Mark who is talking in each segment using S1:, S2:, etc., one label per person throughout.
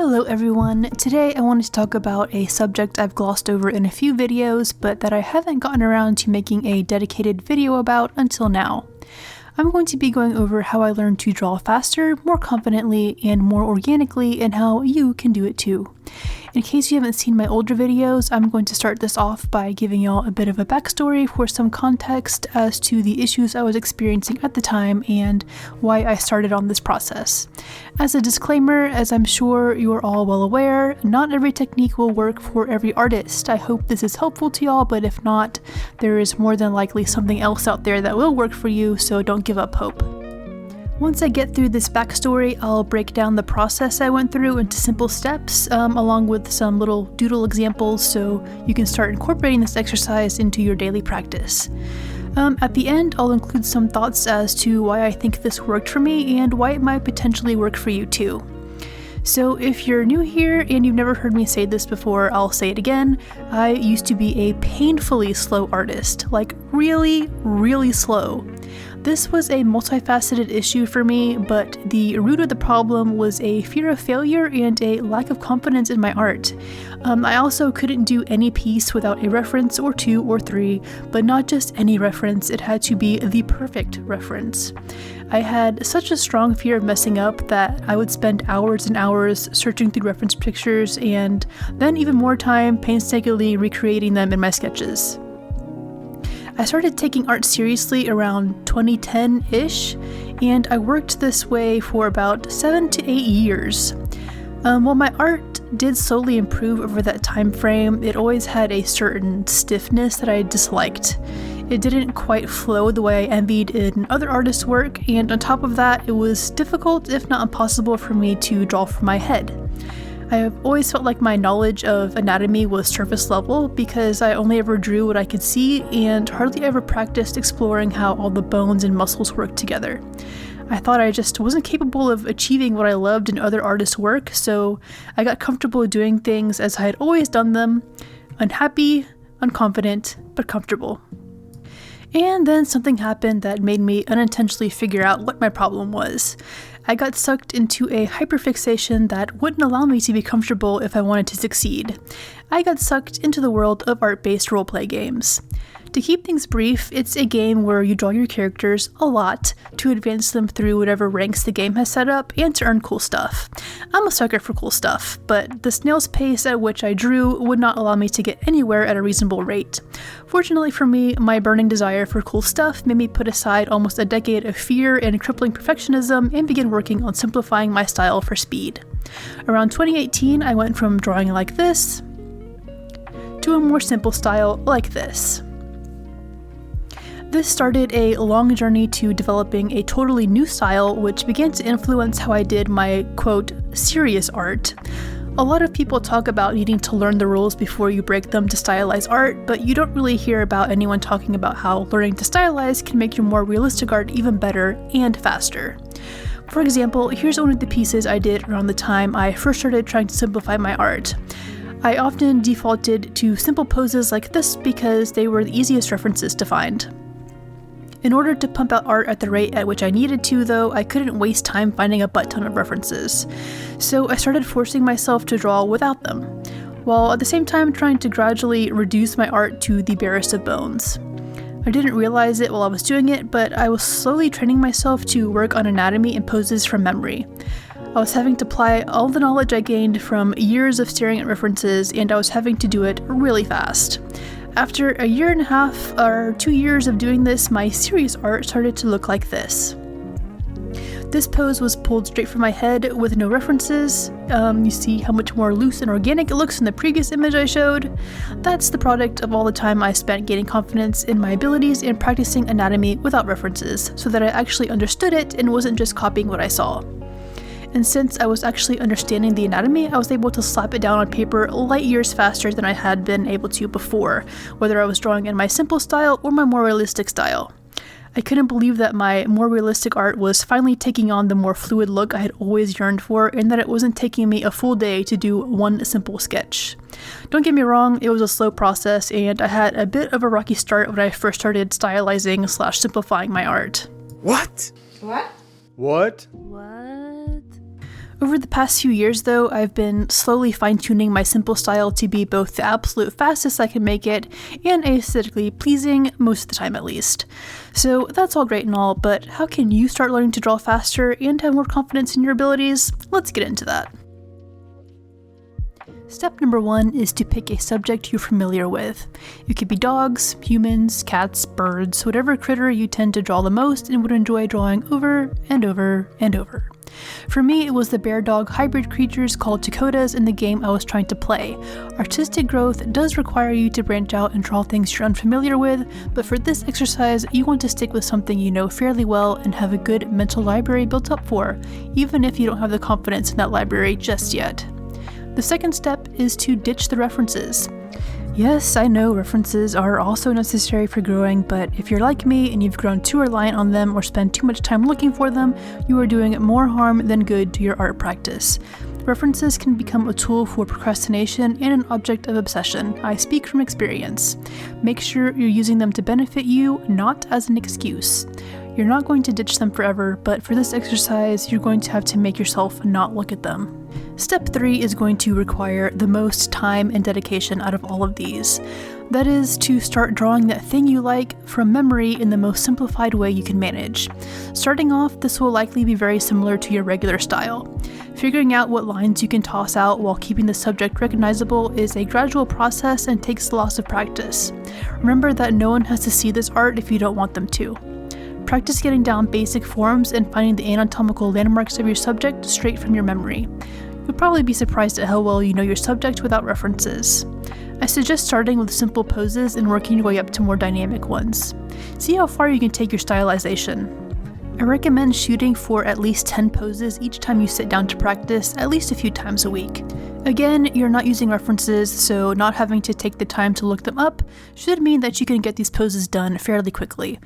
S1: Hello everyone, today I wanted to talk about a subject I've glossed over in a few videos, but that I haven't gotten around to making a dedicated video about until now. I'm going to be going over how I learned to draw faster, more confidently, and more organically, and how you can do it too. In case you haven't seen my older videos, I'm going to start this off by giving y'all a bit of a backstory for some context as to the issues I was experiencing at the time and why I started on this process. As a disclaimer, as I'm sure you're all well aware, not every technique will work for every artist. I hope this is helpful to y'all, but if not, there is more than likely something else out there that will work for you, so don't give up hope. Once I get through this backstory, I'll break down the process I went through into simple steps, along with some little doodle examples so you can start incorporating this exercise into your daily practice. At the end, I'll include some thoughts as to why I think this worked for me and why it might potentially work for you too. So if you're new here and you've never heard me say this before, I'll say it again. I used to be a painfully slow artist, like really, really slow. This was a multifaceted issue for me, but the root of the problem was a fear of failure and a lack of confidence in my art. I also couldn't do any piece without a reference or two or three, but not just any reference, it had to be the perfect reference. I had such a strong fear of messing up that I would spend hours and hours searching through reference pictures and then even more time painstakingly recreating them in my sketches. I started taking art seriously around 2010-ish, and I worked this way for about 7 to 8 years. While my art did slowly improve over that time frame, it always had a certain stiffness that I disliked. It didn't quite flow the way I envied in other artists' work, and on top of that, it was difficult, if not impossible, for me to draw from my head. I have always felt like my knowledge of anatomy was surface level because I only ever drew what I could see and hardly ever practiced exploring how all the bones and muscles work together. I thought I just wasn't capable of achieving what I loved in other artists' work, so I got comfortable doing things as I had always done them, unhappy, unconfident, but comfortable. And then something happened that made me unintentionally figure out what my problem was. I got sucked into a hyperfixation that wouldn't allow me to be comfortable if I wanted to succeed. I got sucked into the world of art-based roleplay games. To keep things brief, it's a game where you draw your characters a lot to advance them through whatever ranks the game has set up and to earn cool stuff. I'm a sucker for cool stuff, but the snail's pace at which I drew would not allow me to get anywhere at a reasonable rate. Fortunately for me, my burning desire for cool stuff made me put aside almost a decade of fear and crippling perfectionism and begin working on simplifying my style for speed. Around 2018, I went from drawing like this to a more simple style like this. This started a long journey to developing a totally new style, which began to influence how I did my, quote, serious art. A lot of people talk about needing to learn the rules before you break them to stylize art, but you don't really hear about anyone talking about how learning to stylize can make your more realistic art even better and faster. For example, here's one of the pieces I did around the time I first started trying to simplify my art. I often defaulted to simple poses like this because they were the easiest references to find. In order to pump out art at the rate at which I needed to, though, I couldn't waste time finding a butt ton of references. So I started forcing myself to draw without them, while at the same time trying to gradually reduce my art to the barest of bones. I didn't realize it while I was doing it, but I was slowly training myself to work on anatomy and poses from memory. I was having to apply all the knowledge I gained from years of staring at references, and I was having to do it really fast. After a year and a half or 2 years of doing this, my serious art started to look like this. This pose was pulled straight from my head with no references. You see how much more loose and organic it looks in the previous image I showed? That's the product of all the time I spent gaining confidence in my abilities and practicing anatomy without references, so that I actually understood it and wasn't just copying what I saw. And since I was actually understanding the anatomy, I was able to slap it down on paper light years faster than I had been able to before, whether I was drawing in my simple style or my more realistic style. I couldn't believe that my more realistic art was finally taking on the more fluid look I had always yearned for, and that it wasn't taking me a full day to do one simple sketch. Don't get me wrong, it was a slow process, and I had a bit of a rocky start when I first started stylizing/simplifying my art.
S2: What?
S3: What?
S2: What?
S3: What?
S1: Over the past few years though, I've been slowly fine-tuning my simple style to be both the absolute fastest I can make it and aesthetically pleasing, most of the time at least. So that's all great and all, but how can you start learning to draw faster and have more confidence in your abilities? Let's get into that. Step number 1 is to pick a subject you're familiar with. It could be dogs, humans, cats, birds, whatever critter you tend to draw the most and would enjoy drawing over and over and over. For me, it was the bear-dog hybrid creatures called Dakotas in the game I was trying to play. Artistic growth does require you to branch out and draw things you're unfamiliar with, but for this exercise, you want to stick with something you know fairly well and have a good mental library built up for, even if you don't have the confidence in that library just yet. The second step is to ditch the references. Yes, I know references are also necessary for growing, but if you're like me and you've grown too reliant on them or spend too much time looking for them, you are doing more harm than good to your art practice. References can become a tool for procrastination and an object of obsession. I speak from experience. Make sure you're using them to benefit you, not as an excuse. You're not going to ditch them forever, but for this exercise, you're going to have to make yourself not look at them. Step 3 is going to require the most time and dedication out of all of these. That is to start drawing that thing you like from memory in the most simplified way you can manage. Starting off, this will likely be very similar to your regular style. Figuring out what lines you can toss out while keeping the subject recognizable is a gradual process and takes lots of practice. Remember that no one has to see this art if you don't want them to. Practice getting down basic forms and finding the anatomical landmarks of your subject straight from your memory. You'll probably be surprised at how well you know your subject without references. I suggest starting with simple poses and working your way up to more dynamic ones. See how far you can take your stylization. I recommend shooting for at least 10 poses each time you sit down to practice, at least a few times a week. Again, you're not using references, so not having to take the time to look them up should mean that you can get these poses done fairly quickly.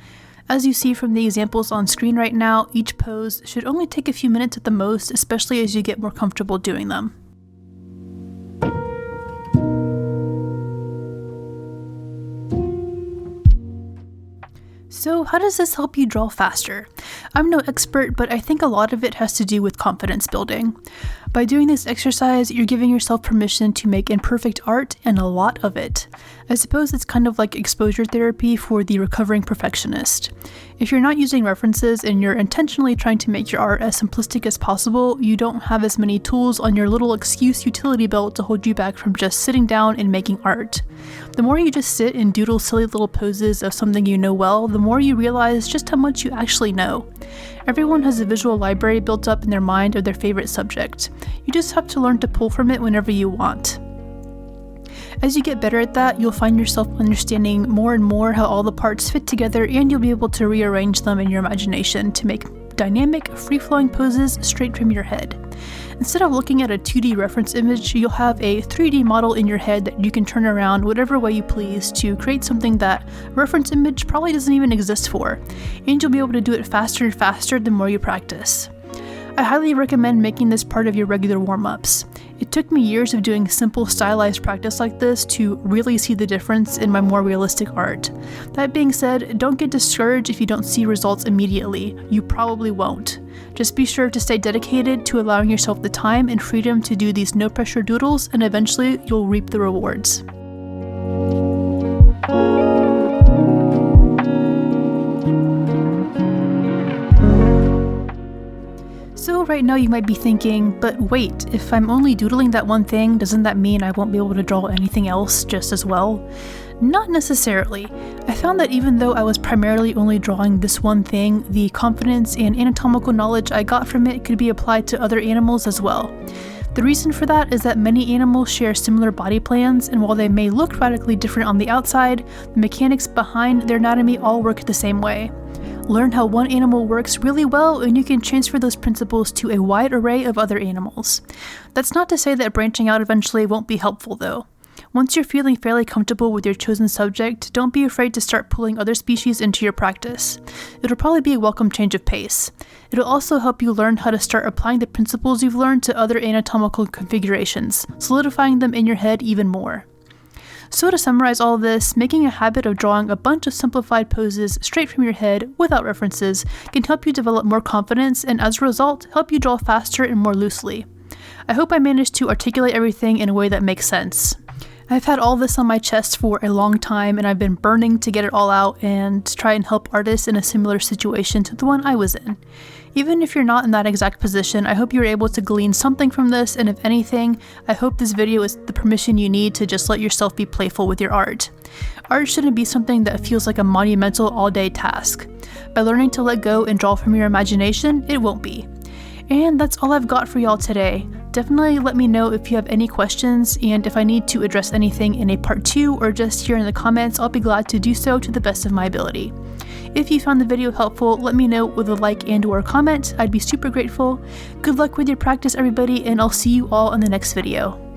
S1: As you see from the examples on screen right now, each pose should only take a few minutes at the most, especially as you get more comfortable doing them. So how does this help you draw faster? I'm no expert, but I think a lot of it has to do with confidence building. By doing this exercise, you're giving yourself permission to make imperfect art, and a lot of it. I suppose it's kind of like exposure therapy for the recovering perfectionist. If you're not using references and you're intentionally trying to make your art as simplistic as possible, you don't have as many tools on your little excuse utility belt to hold you back from just sitting down and making art. The more you just sit and doodle silly little poses of something you know well, the more you realize just how much you actually know. Everyone has a visual library built up in their mind of their favorite subject. You just have to learn to pull from it whenever you want. As you get better at that, you'll find yourself understanding more and more how all the parts fit together, and you'll be able to rearrange them in your imagination to make dynamic, free-flowing poses straight from your head. Instead of looking at a 2D reference image, you'll have a 3D model in your head that you can turn around whatever way you please to create something that a reference image probably doesn't even exist for, and you'll be able to do it faster and faster the more you practice. I highly recommend making this part of your regular warm-ups. It took me years of doing simple stylized practice like this to really see the difference in my more realistic art. That being said, don't get discouraged if you don't see results immediately. You probably won't. Just be sure to stay dedicated to allowing yourself the time and freedom to do these no-pressure doodles, and eventually you'll reap the rewards. So right now you might be thinking, but wait, if I'm only doodling that one thing, doesn't that mean I won't be able to draw anything else just as well? Not necessarily. I found that even though I was primarily only drawing this one thing, the confidence and anatomical knowledge I got from it could be applied to other animals as well. The reason for that is that many animals share similar body plans, and while they may look radically different on the outside, the mechanics behind their anatomy all work the same way. Learn how one animal works really well, and you can transfer those principles to a wide array of other animals. That's not to say that branching out eventually won't be helpful, though. Once you're feeling fairly comfortable with your chosen subject, don't be afraid to start pulling other species into your practice. It'll probably be a welcome change of pace. It'll also help you learn how to start applying the principles you've learned to other anatomical configurations, solidifying them in your head even more. So to summarize all this, making a habit of drawing a bunch of simplified poses straight from your head without references can help you develop more confidence and as a result, help you draw faster and more loosely. I hope I managed to articulate everything in a way that makes sense. I've had all this on my chest for a long time and I've been burning to get it all out and try and help artists in a similar situation to the one I was in. Even if you're not in that exact position, I hope you're able to glean something from this, and if anything, I hope this video is the permission you need to just let yourself be playful with your art. Art shouldn't be something that feels like a monumental all-day task. By learning to let go and draw from your imagination, it won't be. And that's all I've got for y'all today. Definitely let me know if you have any questions, and if I need to address anything in a part 2 or just here in the comments, I'll be glad to do so to the best of my ability. If you found the video helpful, let me know with a like and/or comment. I'd be super grateful. Good luck with your practice, everybody, and I'll see you all in the next video.